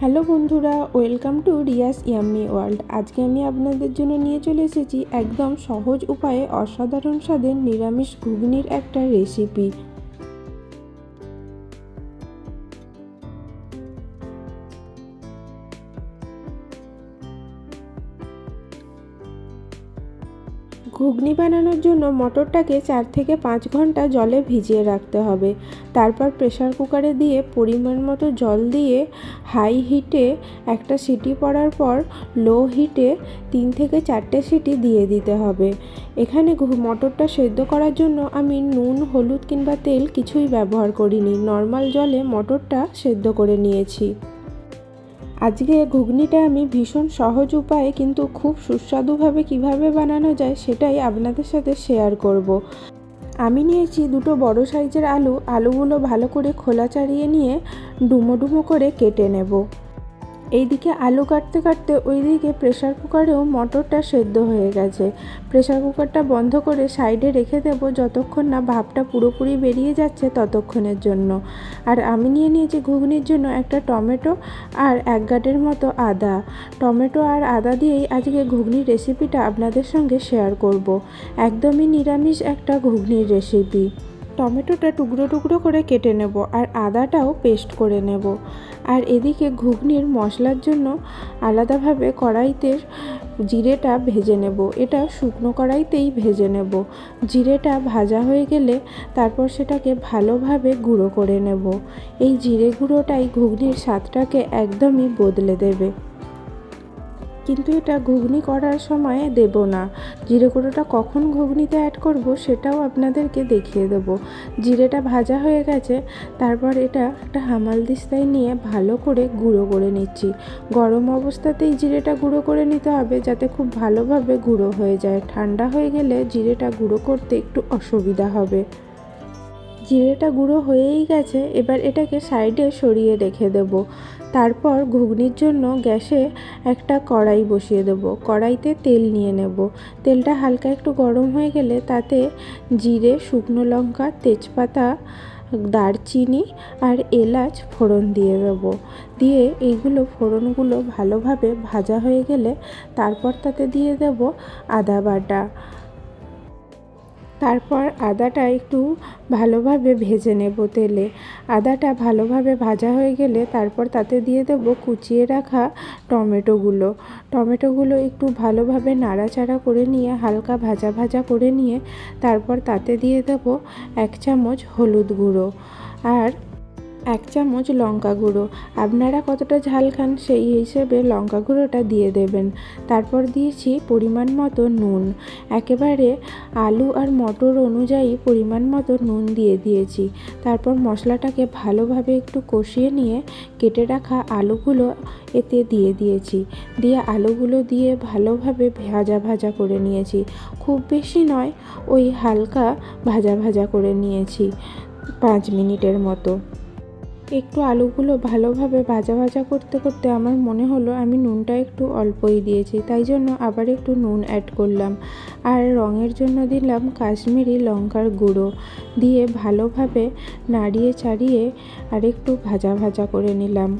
Hello বন্ধুরা, welcome to Riya's yummy world. আজকে আমি আপনাদের জন্য নিয়ে চলে এসেছি একদম সহজ উপায়ে অসাধারণ স্বাদের নিরামিষ ঘুগনির একটা রেসিপি। ঘুগনি বানানোর জন্য মটরটাকে 4 থেকে 5 ঘন্টা জলে ভিজিয়ে রাখতে হবে। তারপর প্রেসার কুকারে দিয়ে পরিমাণ মতো জল দিয়ে হাই হিটে একটা সিটি পড়ার পর লো হিটে 3 থেকে 4টে সিটি দিয়ে দিতে হবে। এখানে মটরটা সেদ্ধ করার জন্য আমি নুন, হলুদ কিংবা তেল কিছুই ব্যবহার করিনি। নর্মাল জলে মটরটা সেদ্ধ করে নিয়েছি। আজকে ঘুগনিটা আমি ভীষণ সহজ উপায়ে কিন্তু খুব সুস্বাদুভাবে কিভাবে বানানো যায় সেটাই আপনাদের সাথে শেয়ার করব। আমি নিয়েছি দুটো বড় সাইজের আলুগুলো ভালো করে খোলা ছাড়িয়ে নিয়ে ডুমো ডুমো করে কেটে নেব। এইদিকে আলু কাটতে কাটতে ওইদিকে প্রেসার কুকারেও মটরটা সেদ্ধ হয়ে গেছে। প্রেসার কুকারটা বন্ধ করে সাইডে রেখে দেব যতক্ষণ না ভাপটা পুরোপুরি বেরিয়ে যাচ্ছে ততক্ষণের জন্য। আর আমি নিয়ে নিয়েছি ঘুগনির জন্য একটা টমেটো আর 1 গাঁটের মতো আদা। টমেটো আর আদা দিয়েই আজকে ঘুগনির রেসিপিটা আপনাদের সঙ্গে শেয়ার করব। একদমই নিরামিষ একটা ঘুগনির রেসিপি। টমেটোটা টুকরো টুকরো করে কেটে নেব আর আদাটাও পেস্ট করে নেব। আর এদিকে ঘুগনির মশলার জন্য আলাদাভাবে কড়াইতে জিরেটা ভেজে নেব। এটা শুকনো কড়াইতেই ভেজে নেব। জিরেটা ভাজা হয়ে গেলে তারপর সেটাকে ভালোভাবে গুঁড়ো করে নেব। এই জিরে গুঁড়োটাই ঘুগনির স্বাদটাকে একদমই বদলে দেবে। কিন্তু এটা ঘুগনি করার সময় দেব না। জিরে গুঁড়োটা কখন ঘুগনিতে অ্যাড করব সেটাও আপনাদেরকে দেখিয়ে দেব। জিরেটা ভাজা হয়ে গেছে, তারপর এটা একটা হামালদিস্তায় নিয়ে ভালো করে গুঁড়ো করে নিচ্ছি। গরম অবস্থাতেই জিরেটা গুঁড়ো করে নিতে হবে যাতে খুব ভালোভাবে গুঁড়ো হয়ে যায়। ঠান্ডা হয়ে গেলে জিরেটা গুঁড়ো করতে একটু অসুবিধা হবে। জিরেটা গুঁড়ো হয়েই গেছে, এবার এটাকে সাইডে সরিয়ে রেখে দেব। তারপর ঘুগনির জন্য গ্যাসে একটা কড়াই বসিয়ে দেব। কড়াইতে তেল নিয়ে নেব। তেলটা হালকা একটু গরম হয়ে গেলে তাতে জিরে, শুকনো লঙ্কা, তেজপাতা, দারচিনি আর এলাচ ফোড়ন দিয়ে দেব। দিয়ে এইগুলো ফোড়নগুলো ভালোভাবে ভাজা হয়ে গেলে তারপর তাতে দিয়ে দেব আদা বাটা। তারপর আদাটা একটু ভালোভাবে ভেজে নেব তেলে। আদাটা ভালোভাবে ভাজা হয়ে গেলে তারপর তাতে দিয়ে দেব কুচিয়ে রাখা টমেটোগুলো একটু ভালোভাবে নাড়াচাড়া করে নিয়ে হালকা ভাজা ভাজা করে নিয়ে তারপর তাতে দিয়ে দেব 1 চামচ হলুদ গুঁড়ো আর 1 চামচ লঙ্কা গুঁড়ো। আপনারা কতটা ঝাল খান সেই হিসেবে লঙ্কা গুঁড়োটা দিয়ে দেবেন। তারপর দিয়েছি পরিমাণ মতো নুন। একেবারে আলু আর মটর অনুযায়ী পরিমাণ মতো নুন দিয়ে দিয়েছি। তারপর মশলাটাকে ভালোভাবে একটু কষিয়ে নিয়ে কেটে রাখা আলুগুলো এতে দিয়ে দিয়েছি। দিয়ে আলুগুলো দিয়ে ভালোভাবে ভাজা ভাজা করে নিয়েছি। খুব বেশি নয়, ওই হালকা ভাজা ভাজা করে নিয়েছি 5 মিনিটের মতো। একটু আলুগুলো ভালোভাবে ভাজা ভাজা করতে করতে আমার মনে হলো আমি নুনটা একটু অল্পই দিয়েছি, তাই জন্য আবার একটু নুন অ্যাড করলাম। আর রঙের জন্য দিলাম কাশ্মীরি লঙ্কার গুঁড়ো। দিয়ে ভালোভাবে নাড়িয়ে চাড়িয়ে আর একটু ভাজা ভাজা করে নিলাম।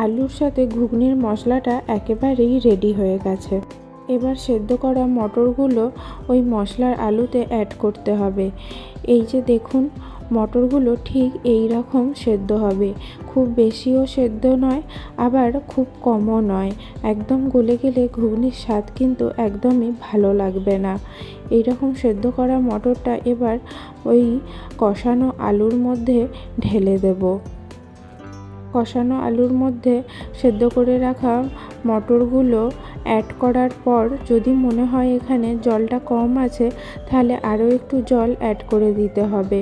আলুর সাথে ঘুগনির মশলাটা একেবারেই রেডি হয়ে গেছে। এবার সেদ্ধ করা মটরগুলো ওই মশলার আলুতে অ্যাড করতে হবে। এই যে দেখুন, মটরগুলো ঠিক এই রকম সেদ্ধ হবে। খুব বেশিও সেদ্ধ নয়, আবার খুব কমও নয়। একদম গলে গেলে ঘুগনির স্বাদ কিন্তু একদমই ভালো লাগবে না। এই রকম সেদ্ধ করা মটরটা এবার ওই কষানো আলুর মধ্যে ঢেলে দেব। কষানো আলুর মধ্যে সেদ্ধ করে রাখা মটরগুলো অ্যাড করার পর যদি মনে হয় এখানে জলটা কম আছে তাহলে আরও একটু জল অ্যাড করে দিতে হবে,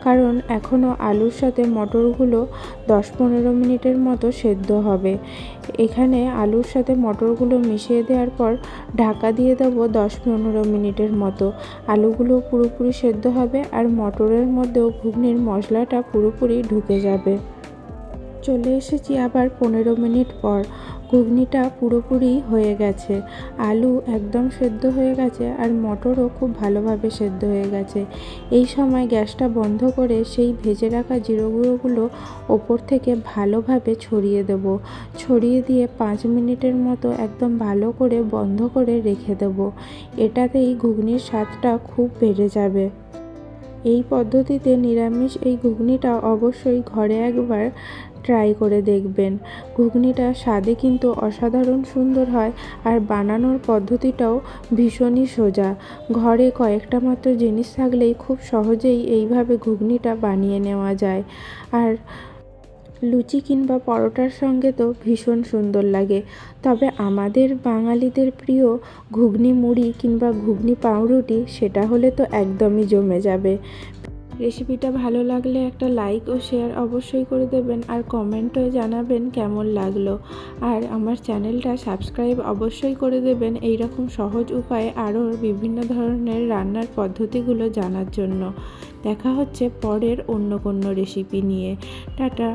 কারণ এখনও আলুর সাথে মটরগুলো 10-15 মিনিটের মতো সেদ্ধ হবে। এখানে আলুর সাথে মটরগুলো মিশিয়ে দেওয়ার পর ঢাকা দিয়ে দেবো 10-15 মিনিটের মতো। আলুগুলো পুরোপুরি সেদ্ধ হবে আর মটরের মধ্যেও ঘুগনির মশলাটা পুরোপুরি ঢুকে যাবে। চলে এসেছি আবার 15 মিনিট পর। ঘুগনিটা পুরোপুরি হয়ে গেছে, আলু একদম সেদ্ধ হয়ে গেছে আর মটরও খুব ভালোভাবে সেদ্ধ হয়ে গেছে। এই সময় গ্যাসটা বন্ধ করে সেই ভেজে রাখা জিরে গুঁড়োগুলো ওপর থেকে ভালোভাবে ছড়িয়ে দেব। ছড়িয়ে দিয়ে 5 মিনিটের মতো একদম ভালো করে বন্ধ করে রেখে দেব। এটাতেই ঘুগনির স্বাদটা খুব বেড়ে যাবে। এই পদ্ধতিতে নিরামিষ এই ঘুগনিটা অবশ্যই ঘরে একবার ট্রাই করে দেখবেন। ঘুগনিটা স্বাদে কিন্তু অসাধারণ সুন্দর হয় আর বানানোর পদ্ধতিটাও ভীষণই সোজা। ঘরে কয়েকটা মাত্র জিনিস থাকলেই খুব সহজেই এইভাবে ঘুগনিটা বানিয়ে নেওয়া যায়। আর লুচি কিংবা পরোটার সঙ্গে তো ভীষণ সুন্দর লাগে। তবে আমাদের বাঙালিদের প্রিয় ঘুগনি মুড়ি কিংবা ঘুগনি পাউরুটি, সেটা হলে তো একদমই জমে যাবে। রেসিপিটা ভালো লাগলে একটা লাইক ও শেয়ার অবশ্যই করে দেবেন আর কমেন্টে জানাবেন কেমন লাগলো। আর আমার চ্যানেলটা সাবস্ক্রাইব অবশ্যই করে দেবেন এই রকম সহজ উপায়ে আরও বিভিন্ন ধরনের রান্নার পদ্ধতিগুলো জানার জন্য। দেখা হচ্ছে পরের অন্য কোনো রেসিপি নিয়ে। টাটা।